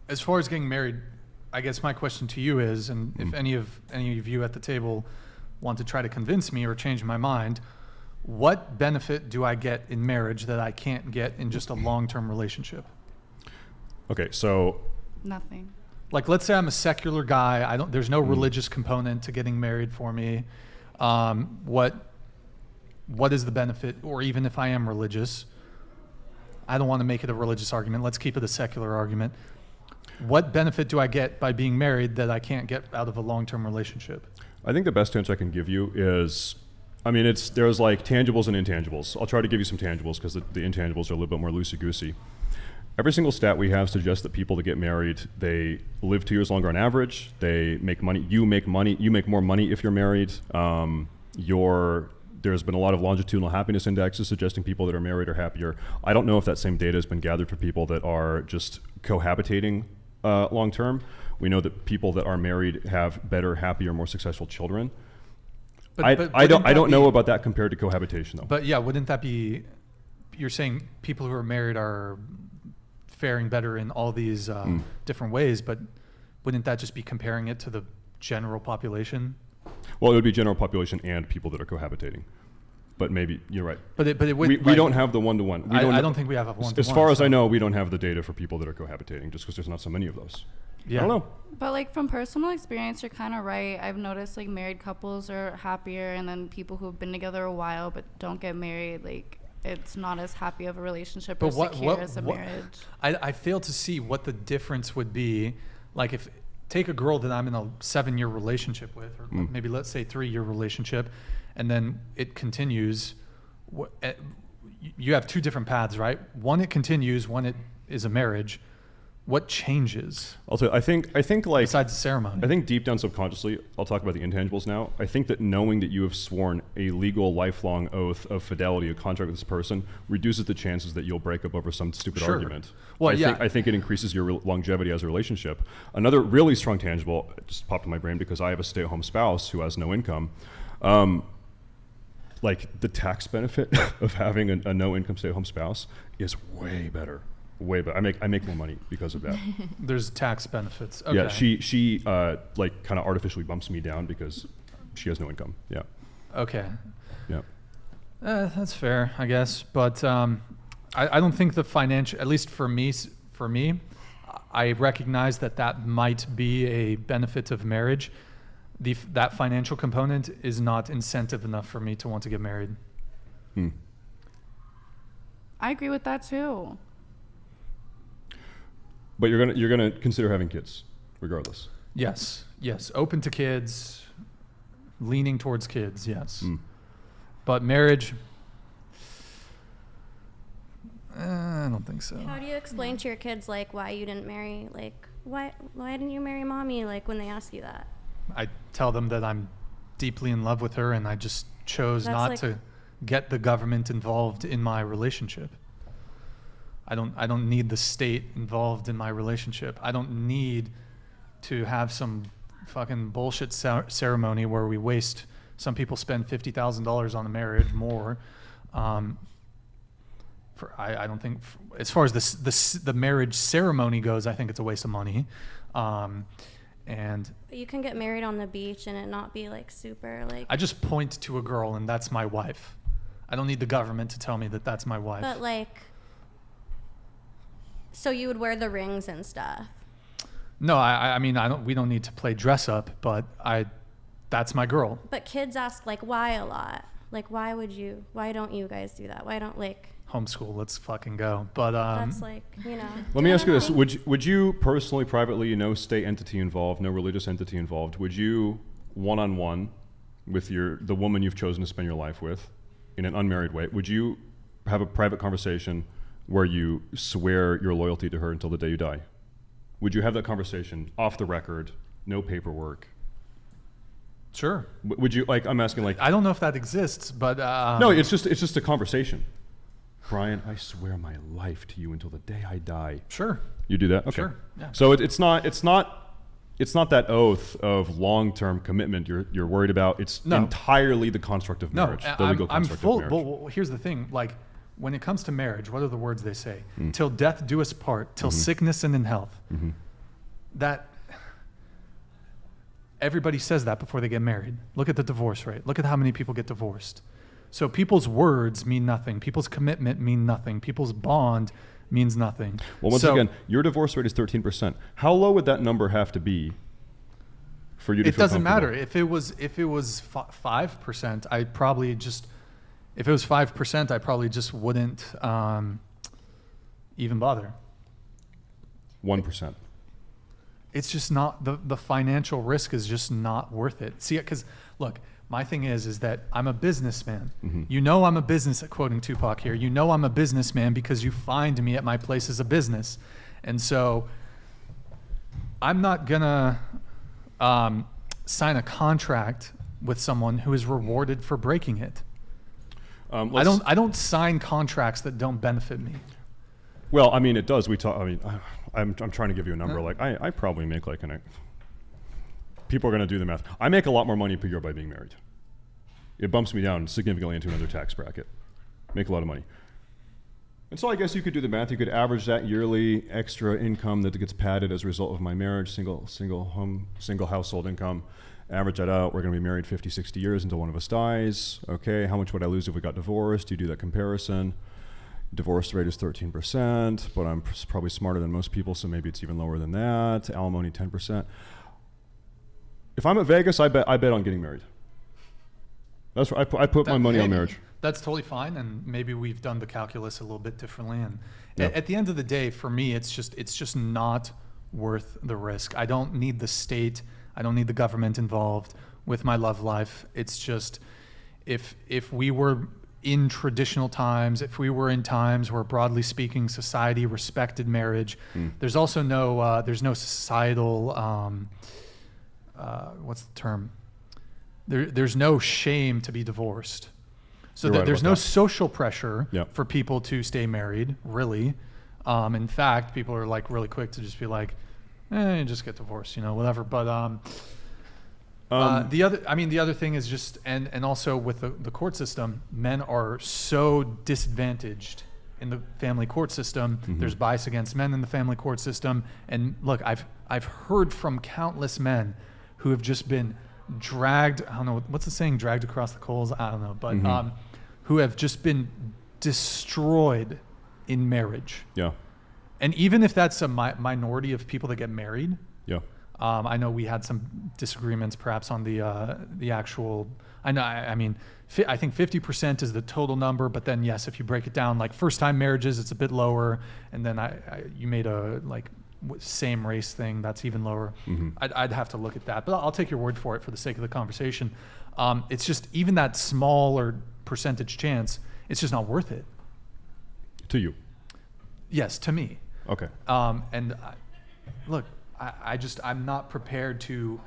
as far as getting married, I guess my question to you is, and if any of you at the table want to try to convince me or change my mind, what benefit do I get in marriage that I can't get in just a long-term relationship? Okay, so Nothing. Like, let's say I'm a secular guy. There's no religious component to getting married for me. What is the benefit? Or even if I am religious, I don't want to make it a religious argument. Let's keep it a secular argument. What benefit do I get by being married that I can't get out of a long-term relationship? I think the best answer I can give you is, there's like tangibles and intangibles. I'll try to give you some tangibles because the intangibles are a little bit more loosey-goosey. Every single stat we have suggests that people that get married, they live 2 years longer on average. They make money. You make more money if you're married. There's been a lot of longitudinal happiness indexes suggesting people that are married are happier. I don't know if that same data has been gathered for people that are just cohabitating long term. We know that people that are married have better, happier, more successful children. I don't know about that compared to cohabitation though. But yeah, wouldn't that be? You're saying people who are married are faring better in all these different ways, but wouldn't that just be comparing it to the general population? Well, it would be general population and people that are cohabitating. But maybe you're right. But it would. We don't have the one-to-one. I don't think we have a one-to-one. As far as I know, we don't have the data for people that are cohabitating, just because there's not so many of those. Yeah. I don't know. But like from personal experience, you're kind of right. I've noticed like married couples are happier, and then people who've been together a while but don't get married, like it's not as happy of a relationship or secure as a marriage. I fail to see what the difference would be. Like if take a girl that I'm in a 7-year relationship with, or maybe let's say 3-year relationship, and then it continues. You have two different paths, right? One, it continues. One, it is a marriage. What changes? Also, I think like besides the ceremony. I think deep down subconsciously, I'll talk about the intangibles now. I think that knowing that you have sworn a legal lifelong oath of fidelity, a contract with this person, reduces the chances that you'll break up over some stupid argument. Well, I think it increases your longevity as a relationship. Another really strong tangible just popped in my brain because I have a stay-at-home spouse who has no income. Like the tax benefit of having a no-income stay-at-home spouse is way better. Way better. I make more money because of that. There's tax benefits. Okay. Yeah, she like kind of artificially bumps me down because she has no income. Yeah. Okay. Yeah. That's fair, I guess. But I don't think the financial, at least for me, I recognize that might be a benefit of marriage. That financial component is not incentive enough for me to want to get married. I agree with that too. But you're gonna consider having kids, regardless. Yes. Open to kids, leaning towards kids. Yes. But marriage, I don't think so. How do you explain to your kids like why you didn't marry? Like why didn't you marry mommy? Like when they ask you that. I tell them that I'm deeply in love with her, and I just chose not to get the government involved in my relationship. I don't need the state involved in my relationship. I don't need to have some fucking bullshit ceremony where we waste. Some people spend $50,000 on a marriage more. I don't think, as far as the marriage ceremony goes, I think it's a waste of money. And but you can get married on the beach and it not be like super like. I just point to a girl and that's my wife. I don't need the government to tell me that that's my wife. But like. So you would wear the rings and stuff? No, I mean, we don't need to play dress up, but that's my girl. But kids ask like why a lot. Like why don't you guys do that? Why don't like homeschool, let's fucking go. But that's like, Let me ask you this. Would you personally, privately, no state entity involved, no religious entity involved, would you one-on-one with the woman you've chosen to spend your life with in an unmarried way, would you have a private conversation where you swear your loyalty to her until the day you die? Would you have that conversation off the record, no paperwork? Sure. Would you, like, I'm asking, like... I don't know if that exists, but... No, it's just a conversation. Brian, I swear my life to you until the day I die. Sure. You do that? Okay. Sure, yeah. So it's not that oath of long-term commitment you're worried about. It's entirely the construct of marriage, the legal construct of marriage. Well, here's the thing, like, when it comes to marriage, what are the words they say? Till death do us part, till sickness and in health. that everybody says that before they get married. Look at the divorce rate. Look at how many people get divorced. So people's words mean nothing. People's commitment mean nothing. People's bond means nothing. Well, once again, your divorce rate is 13%. How low would that number have to be for you to feel doesn't comfortable? matter. If it was 5%, I probably just, if it was 5%, I probably just wouldn't even bother. 1%. It's just not, the financial risk is just not worth it. See, because look, my thing is that I'm a businessman. Mm-hmm. You know I'm a business, quoting Tupac here, you know I'm a businessman because you find me at my place as a business. And so I'm not gonna sign a contract with someone who is rewarded for breaking it. I don't sign contracts that don't benefit me. Well, I mean, it does. I'm trying to give you a number. Like, I probably make like people are going to do the math. I make a lot more money per year by being married. It bumps me down significantly into another tax bracket. Make a lot of money. And so I guess you could do the math. You could average that yearly extra income that gets padded as a result of my marriage, single household income. Average that out. We're going to be married 50, 60 years until one of us dies. Okay, how much would I lose if we got divorced? You do that comparison. Divorce rate is 13%, but I'm probably smarter than most people, so maybe it's even lower than that. Alimony 10%. If I'm at Vegas, I bet on getting married. That's where I put my money on marriage. That's totally fine, and maybe we've done the calculus a little bit differently. And Yep. at the end of the day, for me, it's just not worth the risk. I don't need the state. I don't need the government involved with my love life. It's just if we were in traditional times, if we were in times where, broadly speaking, society respected marriage, there's also no societal what's the term? There's no shame to be divorced. So You're right there's about no that. social pressure Yep. for people to stay married, really. In fact, people are like really quick to just be like, just get divorced, whatever. But the other thing is just, and also with the court system, men are so disadvantaged in the family court system. Mm-hmm. There's bias against men in the family court system. And look, I've heard from countless men who have just been dragged, I don't know, what's the saying, dragged across the coals? I don't know, but Mm-hmm. who have just been destroyed in marriage. Yeah. And even if that's a minority of people that get married, Yeah. I know we had some disagreements perhaps on the actual, I think 50% is the total number, but then yes, if you break it down, like first time marriages, it's a bit lower. And then you made a same race thing, that's even lower. Mm-hmm. I'd have to look at that, but I'll take your word for it for the sake of the conversation. It's just even that smaller percentage chance, it's just not worth it. To you. Yes, to me. Okay. Look, I'm not prepared to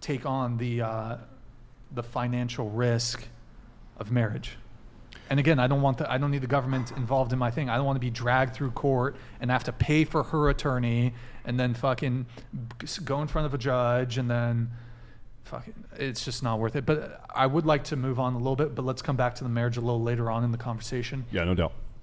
take on the financial risk of marriage. And again, I don't need the government involved in my thing. I don't want to be dragged through court and have to pay for her attorney and then fucking go in front of a judge and then it's just not worth it. But I would like to move on a little bit, but let's come back to the marriage a little later on in the conversation. Yeah, no doubt.